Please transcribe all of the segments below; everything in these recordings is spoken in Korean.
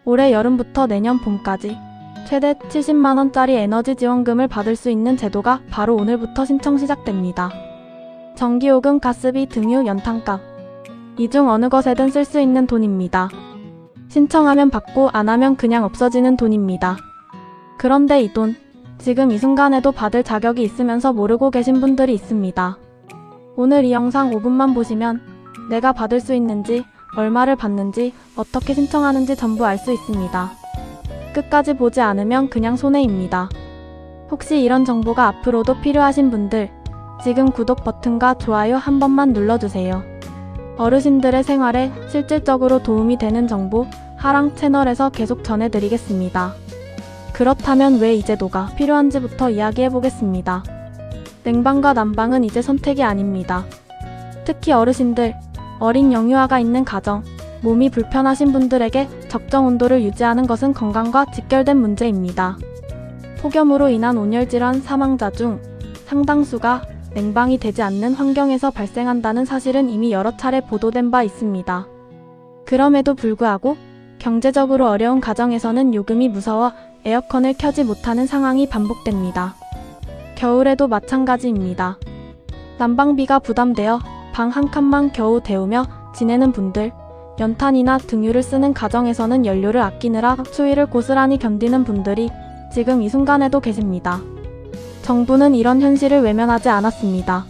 올해 여름부터 내년 봄까지 최대 70만원짜리 에너지 지원금을 받을 수 있는 제도가 바로 오늘부터 신청 시작됩니다. 전기요금, 가스비, 등유, 연탄값. 이 중 어느 것에든 쓸 수 있는 돈입니다. 신청하면 받고 안 하면 그냥 없어지는 돈입니다. 그런데 이 돈, 지금 이 순간에도 받을 자격이 있으면서 모르고 계신 분들이 있습니다. 오늘 이 영상 5분만 보시면 내가 받을 수 있는지, 얼마를 받는지, 어떻게 신청하는지 전부 알 수 있습니다. 끝까지 보지 않으면 그냥 손해입니다. 혹시 이런 정보가 앞으로도 필요하신 분들, 지금 구독 버튼과 좋아요 한 번만 눌러주세요. 어르신들의 생활에 실질적으로 도움이 되는 정보, 하랑 채널에서 계속 전해드리겠습니다. 그렇다면 왜 이 제도가 필요한지부터 이야기해보겠습니다. 냉방과 난방은 이제 선택이 아닙니다. 특히 어르신들, 어린 영유아가 있는 가정, 몸이 불편하신 분들에게 적정 온도를 유지하는 것은 건강과 직결된 문제입니다. 폭염으로 인한 온열질환 사망자 중 상당수가 냉방이 되지 않는 환경에서 발생한다는 사실은 이미 여러 차례 보도된 바 있습니다. 그럼에도 불구하고 경제적으로 어려운 가정에서는 요금이 무서워 에어컨을 켜지 못하는 상황이 반복됩니다. 겨울에도 마찬가지입니다. 난방비가 부담되어 방 한 칸만 겨우 데우며 지내는 분들, 연탄이나 등유를 쓰는 가정에서는 연료를 아끼느라 추위를 고스란히 견디는 분들이 지금 이 순간에도 계십니다. 정부는 이런 현실을 외면하지 않았습니다.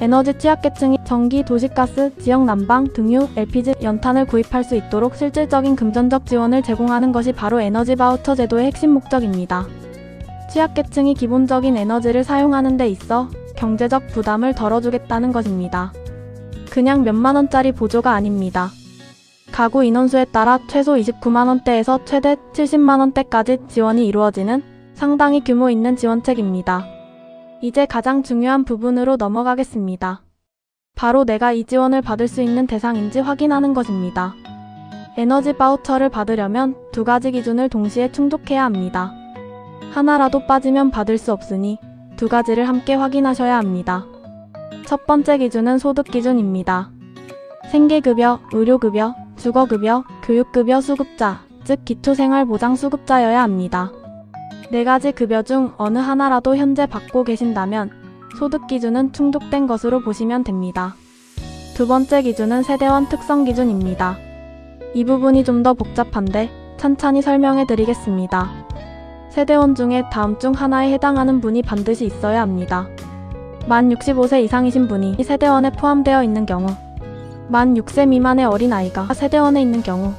에너지 취약계층이 전기, 도시가스, 지역 난방, 등유, LPG, 연탄을 구입할 수 있도록 실질적인 금전적 지원을 제공하는 것이 바로 에너지 바우처 제도의 핵심 목적입니다. 취약계층이 기본적인 에너지를 사용하는 데 있어 경제적 부담을 덜어주겠다는 것입니다. 그냥 몇만 원짜리 보조가 아닙니다. 가구 인원수에 따라 최소 29만원대에서 최대 70만원대까지 지원이 이루어지는 상당히 규모 있는 지원책입니다. 이제 가장 중요한 부분으로 넘어가겠습니다. 바로 내가 이 지원을 받을 수 있는 대상인지 확인하는 것입니다. 에너지 바우처를 받으려면 두 가지 기준을 동시에 충족해야 합니다. 하나라도 빠지면 받을 수 없으니 두 가지를 함께 확인하셔야 합니다. 첫 번째 기준은 소득 기준입니다. 생계급여, 의료급여, 주거급여, 교육급여 수급자, 즉 기초생활보장수급자여야 합니다. 네 가지 급여 중 어느 하나라도 현재 받고 계신다면 소득 기준은 충족된 것으로 보시면 됩니다. 두 번째 기준은 세대원 특성 기준입니다. 이 부분이 좀 더 복잡한데 찬찬히 설명해 드리겠습니다. 세대원 중에 다음 중 하나에 해당하는 분이 반드시 있어야 합니다. 만 65세 이상이신 분이 이 세대원에 포함되어 있는 경우, 만 6세 미만의 어린아이가 세대원에 있는 경우,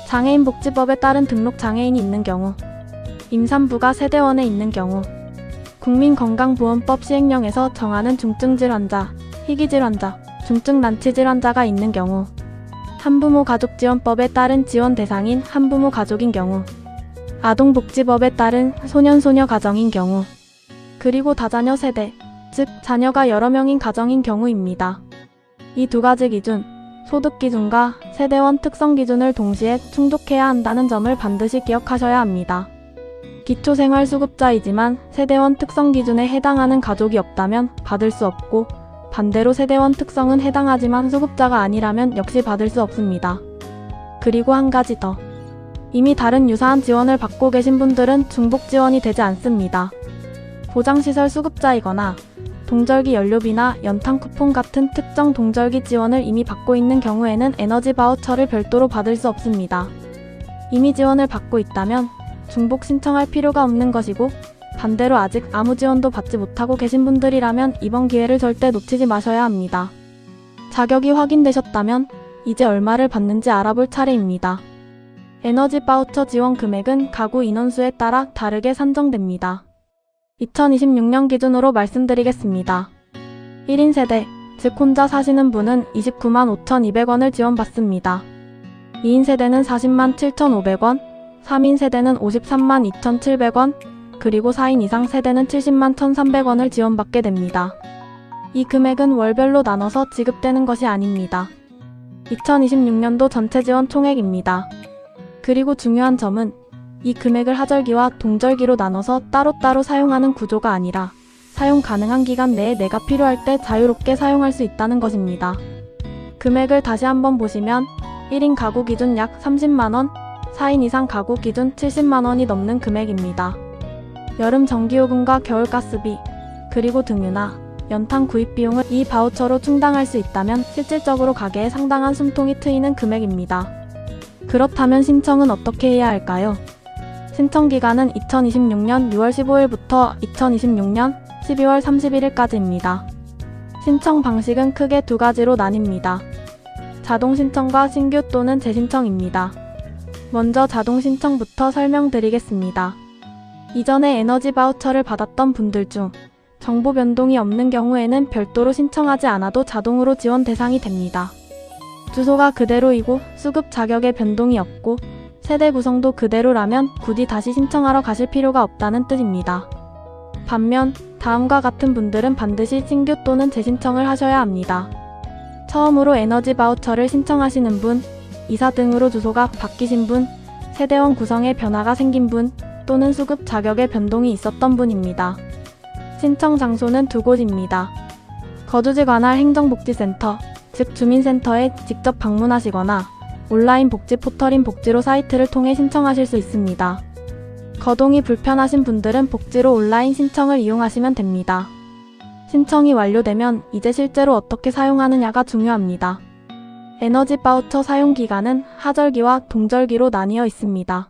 장애인복지법에 따른 등록 장애인이 있는 경우, 임산부가 세대원에 있는 경우, 국민건강보험법 시행령에서 정하는 중증질환자, 희귀질환자, 중증난치질환자가 있는 경우, 한부모 가족지원법에 따른 지원 대상인 한부모 가족인 경우, 아동복지법에 따른 소년소녀 가정인 경우, 그리고 다자녀 세대, 즉 자녀가 여러 명인 가정인 경우입니다. 이 두 가지 기준, 소득 기준과 세대원 특성 기준을 동시에 충족해야 한다는 점을 반드시 기억하셔야 합니다. 기초생활수급자이지만 세대원 특성 기준에 해당하는 가족이 없다면 받을 수 없고, 반대로 세대원 특성은 해당하지만 수급자가 아니라면 역시 받을 수 없습니다. 그리고 한 가지 더. 이미 다른 유사한 지원을 받고 계신 분들은 중복 지원이 되지 않습니다. 보장시설 수급자이거나 동절기 연료비나 연탄 쿠폰 같은 특정 동절기 지원을 이미 받고 있는 경우에는 에너지 바우처를 별도로 받을 수 없습니다. 이미 지원을 받고 있다면 중복 신청할 필요가 없는 것이고, 반대로 아직 아무 지원도 받지 못하고 계신 분들이라면 이번 기회를 절대 놓치지 마셔야 합니다. 자격이 확인되셨다면 이제 얼마를 받는지 알아볼 차례입니다. 에너지 바우처 지원 금액은 가구 인원수에 따라 다르게 산정됩니다. 2026년 기준으로 말씀드리겠습니다. 1인 세대, 즉 혼자 사시는 분은 29만 5,200원을 지원받습니다. 2인 세대는 40만 7,500원, 3인 세대는 53만 2,700원, 그리고 4인 이상 세대는 70만 1,300원을 지원받게 됩니다. 이 금액은 월별로 나눠서 지급되는 것이 아닙니다. 2026년도 전체 지원 총액입니다. 그리고 중요한 점은 이 금액을 하절기와 동절기로 나눠서 따로따로 사용하는 구조가 아니라 사용 가능한 기간 내에 내가 필요할 때 자유롭게 사용할 수 있다는 것입니다. 금액을 다시 한번 보시면 1인 가구 기준 약 30만원, 4인 이상 가구 기준 70만 원이 넘는 금액입니다. 여름 전기요금과 겨울 가스비, 그리고 등유나 연탄 구입 비용을 이 바우처로 충당할 수 있다면 실질적으로 가게에 상당한 숨통이 트이는 금액입니다. 그렇다면 신청은 어떻게 해야 할까요? 신청 기간은 2026년 6월 15일부터 2026년 12월 31일까지입니다. 신청 방식은 크게 두 가지로 나뉩니다. 자동 신청과 신규 또는 재신청입니다. 먼저 자동 신청부터 설명드리겠습니다. 이전에 에너지 바우처를 받았던 분들 중 정보 변동이 없는 경우에는 별도로 신청하지 않아도 자동으로 지원 대상이 됩니다. 주소가 그대로이고 수급 자격에 변동이 없고 세대 구성도 그대로라면 굳이 다시 신청하러 가실 필요가 없다는 뜻입니다. 반면 다음과 같은 분들은 반드시 신규 또는 재신청을 하셔야 합니다. 처음으로 에너지 바우처를 신청하시는 분, 이사 등으로 주소가 바뀌신 분, 세대원 구성에 변화가 생긴 분, 또는 수급 자격에 변동이 있었던 분입니다. 신청 장소는 두 곳입니다. 거주지 관할 행정복지센터, 즉 주민센터에 직접 방문하시거나 온라인 복지 포털인 복지로 사이트를 통해 신청하실 수 있습니다. 거동이 불편하신 분들은 복지로 온라인 신청을 이용하시면 됩니다. 신청이 완료되면 이제 실제로 어떻게 사용하느냐가 중요합니다. 에너지 바우처 사용 기간은 하절기와 동절기로 나뉘어 있습니다.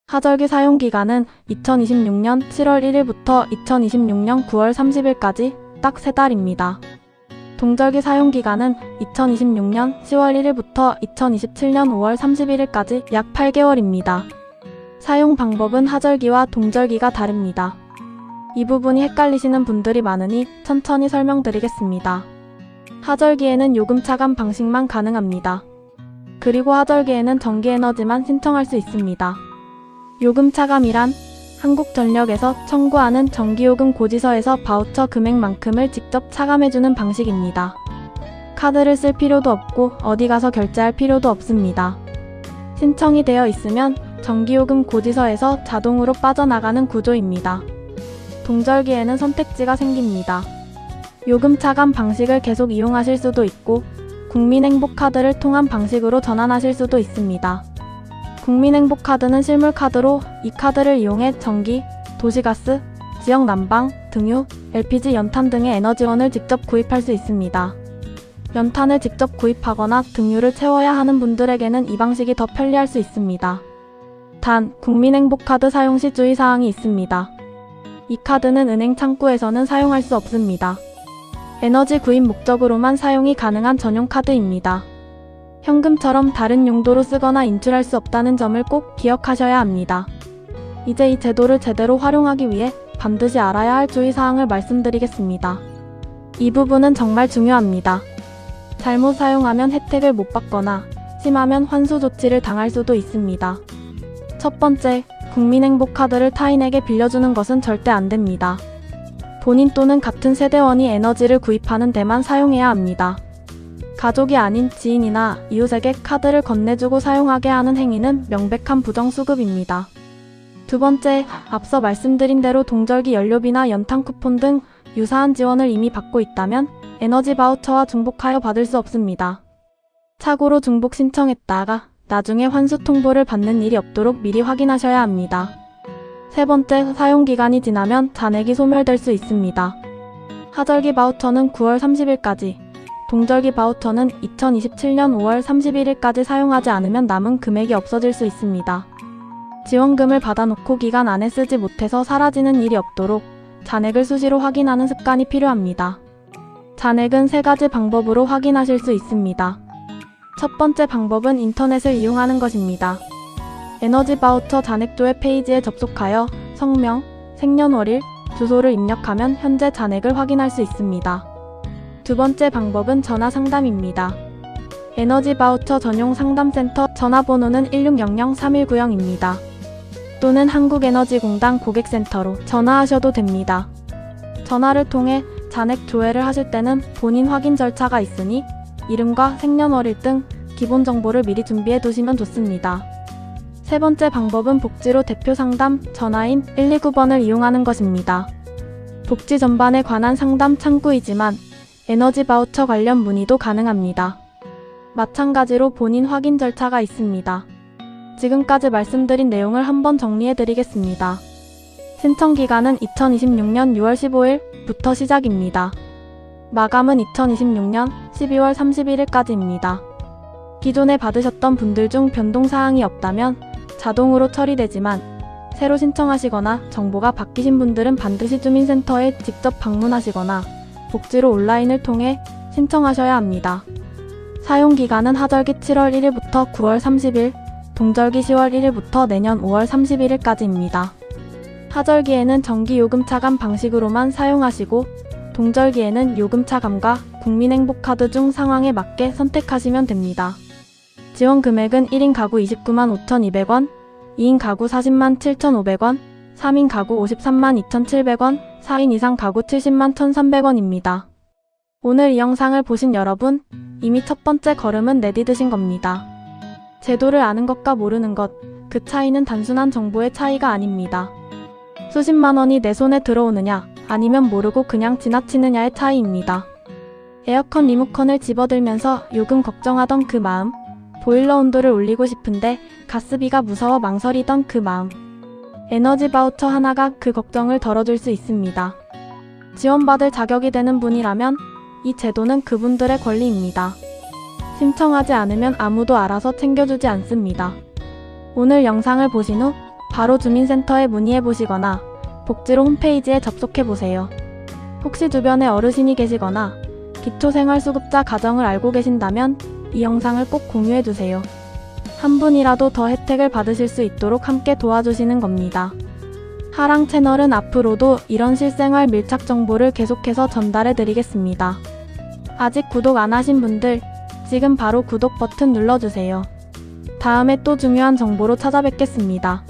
하절기 사용 기간은 2026년 7월 1일부터 2026년 9월 30일까지 딱 3달입니다. 동절기 사용 기간은 2026년 10월 1일부터 2027년 5월 31일까지 약 8개월입니다. 사용 방법은 하절기와 동절기가 다릅니다. 이 부분이 헷갈리시는 분들이 많으니 천천히 설명드리겠습니다. 하절기에는 요금 차감 방식만 가능합니다. 그리고 하절기에는 전기에너지만 신청할 수 있습니다. 요금 차감이란 한국전력에서 청구하는 전기요금 고지서에서 바우처 금액만큼을 직접 차감해주는 방식입니다. 카드를 쓸 필요도 없고 어디 가서 결제할 필요도 없습니다. 신청이 되어 있으면 전기요금 고지서에서 자동으로 빠져나가는 구조입니다. 동절기에는 선택지가 생깁니다. 요금 차감 방식을 계속 이용하실 수도 있고 국민행복카드를 통한 방식으로 전환하실 수도 있습니다. 국민행복카드는 실물카드로 이 카드를 이용해 전기, 도시가스, 지역 난방, 등유, LPG, 연탄 등의 에너지원을 직접 구입할 수 있습니다. 연탄을 직접 구입하거나 등유를 채워야 하는 분들에게는 이 방식이 더 편리할 수 있습니다. 단, 국민행복카드 사용 시 주의사항이 있습니다. 이 카드는 은행 창구에서는 사용할 수 없습니다. 에너지 구입 목적으로만 사용이 가능한 전용 카드입니다. 현금처럼 다른 용도로 쓰거나 인출할 수 없다는 점을 꼭 기억하셔야 합니다. 이제 이 제도를 제대로 활용하기 위해 반드시 알아야 할 주의사항을 말씀드리겠습니다. 이 부분은 정말 중요합니다. 잘못 사용하면 혜택을 못 받거나 심하면 환수 조치를 당할 수도 있습니다. 첫 번째, 국민행복카드를 타인에게 빌려주는 것은 절대 안 됩니다. 본인 또는 같은 세대원이 에너지를 구입하는 데만 사용해야 합니다. 가족이 아닌 지인이나 이웃에게 카드를 건네주고 사용하게 하는 행위는 명백한 부정수급입니다. 두 번째, 앞서 말씀드린 대로 동절기 연료비나 연탄 쿠폰 등 유사한 지원을 이미 받고 있다면 에너지 바우처와 중복하여 받을 수 없습니다. 착오로 중복 신청했다가 나중에 환수 통보를 받는 일이 없도록 미리 확인하셔야 합니다. 세 번째, 사용기간이 지나면 잔액이 소멸될 수 있습니다. 하절기 바우처는 9월 30일까지, 동절기 바우처는 2027년 5월 31일까지 사용하지 않으면 남은 금액이 없어질 수 있습니다. 지원금을 받아놓고 기간 안에 쓰지 못해서 사라지는 일이 없도록 잔액을 수시로 확인하는 습관이 필요합니다. 잔액은 세 가지 방법으로 확인하실 수 있습니다. 첫 번째 방법은 인터넷을 이용하는 것입니다. 에너지 바우처 잔액조회 페이지에 접속하여 성명, 생년월일, 주소를 입력하면 현재 잔액을 확인할 수 있습니다. 두 번째 방법은 전화 상담입니다. 에너지 바우처 전용 상담센터 전화번호는 1600-3190입니다. 또는 한국에너지공단 고객센터로 전화하셔도 됩니다. 전화를 통해 잔액 조회를 하실 때는 본인 확인 절차가 있으니 이름과 생년월일 등 기본 정보를 미리 준비해 두시면 좋습니다. 세 번째 방법은 복지로 대표 상담 전화인 129번을 이용하는 것입니다. 복지 전반에 관한 상담 창구이지만 에너지 바우처 관련 문의도 가능합니다. 마찬가지로 본인 확인 절차가 있습니다. 지금까지 말씀드린 내용을 한번 정리해드리겠습니다. 신청 기간은 2026년 6월 15일부터 시작입니다. 마감은 2026년 12월 31일까지입니다. 기존에 받으셨던 분들 중 변동사항이 없다면 자동으로 처리되지만 새로 신청하시거나 정보가 바뀌신 분들은 반드시 주민센터에 직접 방문하시거나 복지로 온라인을 통해 신청하셔야 합니다. 사용기간은 하절기 7월 1일부터 9월 30일, 동절기 10월 1일부터 내년 5월 31일까지입니다. 하절기에는 정기요금 차감 방식으로만 사용하시고 동절기에는 요금 차감과 국민행복카드 중 상황에 맞게 선택하시면 됩니다. 지원 금액은 1인 가구 29만 5,200원, 2인 가구 40만 7,500원, 3인 가구 53만 2,700원, 4인 이상 가구 70만 1,300원입니다. 오늘 이 영상을 보신 여러분, 이미 첫 번째 걸음은 내디디신 겁니다. 제도를 아는 것과 모르는 것, 그 차이는 단순한 정보의 차이가 아닙니다. 수십만 원이 내 손에 들어오느냐, 아니면 모르고 그냥 지나치느냐의 차이입니다. 에어컨 리모컨을 집어들면서 요금 걱정하던 그 마음, 보일러 온도를 올리고 싶은데 가스비가 무서워 망설이던 그 마음, 에너지 바우처 하나가 그 걱정을 덜어줄 수 있습니다. 지원받을 자격이 되는 분이라면 이 제도는 그분들의 권리입니다. 신청하지 않으면 아무도 알아서 챙겨주지 않습니다. 오늘 영상을 보신 후 바로 주민센터에 문의해보시거나 복지로 홈페이지에 접속해보세요. 혹시 주변에 어르신이 계시거나 기초생활수급자 가정을 알고 계신다면 이 영상을 꼭 공유해주세요. 한 분이라도 더 혜택을 받으실 수 있도록 함께 도와주시는 겁니다. 하랑 채널은 앞으로도 이런 실생활 밀착 정보를 계속해서 전달해드리겠습니다. 아직 구독 안 하신 분들 지금 바로 구독 버튼 눌러주세요. 다음에 또 중요한 정보로 찾아뵙겠습니다.